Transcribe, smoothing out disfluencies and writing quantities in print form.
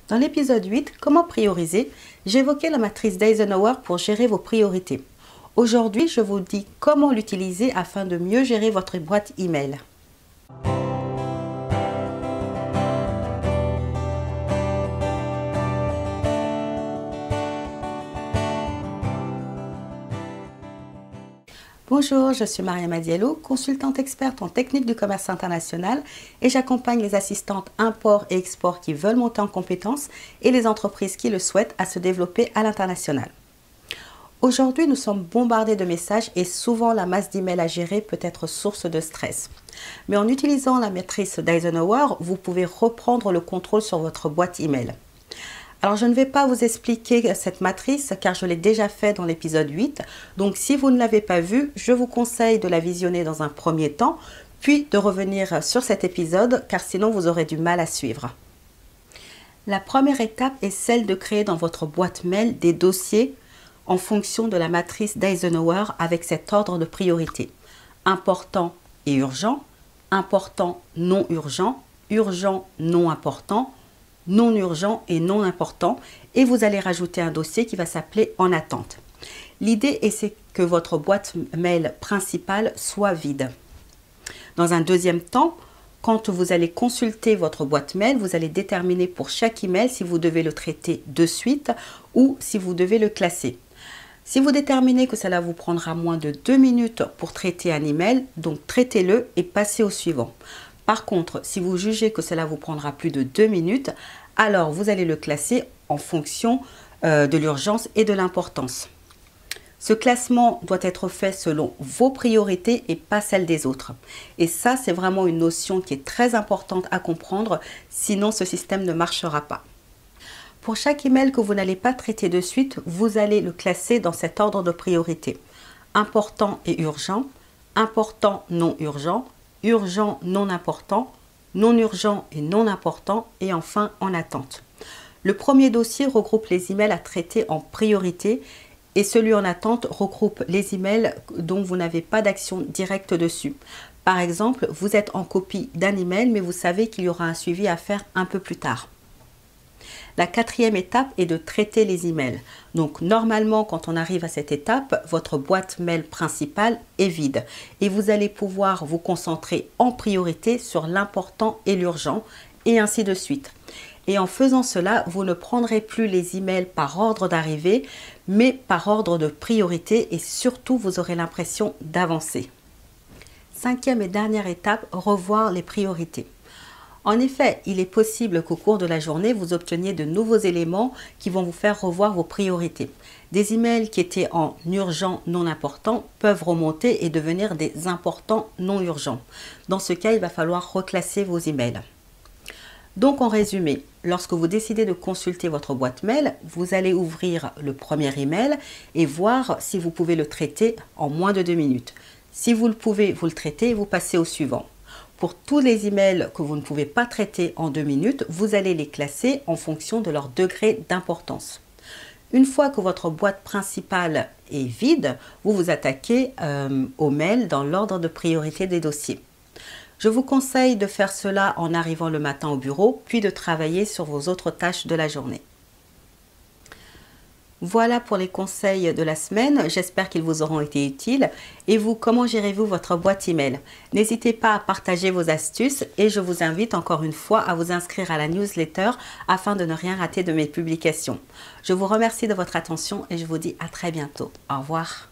Dans l'épisode 8, comment prioriser, j'évoquais la matrice d'Eisenhower pour gérer vos priorités. Aujourd'hui, je vous dis comment l'utiliser afin de mieux gérer votre boîte email. Bonjour, je suis Mariama Diallo, consultante experte en technique du commerce international et j'accompagne les assistantes import et export qui veulent monter en compétences et les entreprises qui le souhaitent à se développer à l'international. Aujourd'hui, nous sommes bombardés de messages et souvent la masse d'emails à gérer peut être source de stress. Mais en utilisant la matrice d'Eisenhower, vous pouvez reprendre le contrôle sur votre boîte email. Alors, je ne vais pas vous expliquer cette matrice car je l'ai déjà fait dans l'épisode 8. Donc, si vous ne l'avez pas vue, je vous conseille de la visionner dans un premier temps, puis de revenir sur cet épisode car sinon vous aurez du mal à suivre. La première étape est celle de créer dans votre boîte mail des dossiers en fonction de la matrice d'Eisenhower avec cet ordre de priorité. Important et urgent, important, non urgent, urgent, non important, non urgent et non important, et vous allez rajouter un dossier qui va s'appeler en attente. L'idée est que votre boîte mail principale soit vide. Dans un deuxième temps, quand vous allez consulter votre boîte mail, vous allez déterminer pour chaque email si vous devez le traiter de suite ou si vous devez le classer. Si vous déterminez que cela vous prendra moins de 2 minutes pour traiter un email, donc traitez-le et passez au suivant. Par contre, si vous jugez que cela vous prendra plus de 2 minutes, alors vous allez le classer en fonction de l'urgence et de l'importance. Ce classement doit être fait selon vos priorités et pas celles des autres. Et ça, c'est vraiment une notion qui est très importante à comprendre, sinon ce système ne marchera pas. Pour chaque email que vous n'allez pas traiter de suite, vous allez le classer dans cet ordre de priorité. Important et urgent, important, non urgent, urgent, non important, non urgent et non important, et enfin en attente. Le premier dossier regroupe les emails à traiter en priorité et celui en attente regroupe les emails dont vous n'avez pas d'action directe dessus. Par exemple, vous êtes en copie d'un email, mais vous savez qu'il y aura un suivi à faire un peu plus tard. La quatrième étape est de traiter les emails. Donc normalement, quand on arrive à cette étape, votre boîte mail principale est vide et vous allez pouvoir vous concentrer en priorité sur l'important et l'urgent et ainsi de suite. Et en faisant cela, vous ne prendrez plus les emails par ordre d'arrivée, mais par ordre de priorité et surtout, vous aurez l'impression d'avancer. Cinquième et dernière étape, revoir les priorités. En effet, il est possible qu'au cours de la journée, vous obteniez de nouveaux éléments qui vont vous faire revoir vos priorités. Des emails qui étaient en urgent non important peuvent remonter et devenir des importants non urgents. Dans ce cas, il va falloir reclasser vos emails. Donc en résumé, lorsque vous décidez de consulter votre boîte mail, vous allez ouvrir le premier email et voir si vous pouvez le traiter en moins de 2 minutes. Si vous le pouvez, vous le traitez et vous passez au suivant. Pour tous les emails que vous ne pouvez pas traiter en 2 minutes, vous allez les classer en fonction de leur degré d'importance. Une fois que votre boîte principale est vide, vous vous attaquez aux mails dans l'ordre de priorité des dossiers. Je vous conseille de faire cela en arrivant le matin au bureau, puis de travailler sur vos autres tâches de la journée. Voilà pour les conseils de la semaine, j'espère qu'ils vous auront été utiles. Et vous, comment gérez-vous votre boîte email? N'hésitez pas à partager vos astuces et je vous invite encore une fois à vous inscrire à la newsletter afin de ne rien rater de mes publications. Je vous remercie de votre attention et je vous dis à très bientôt. Au revoir.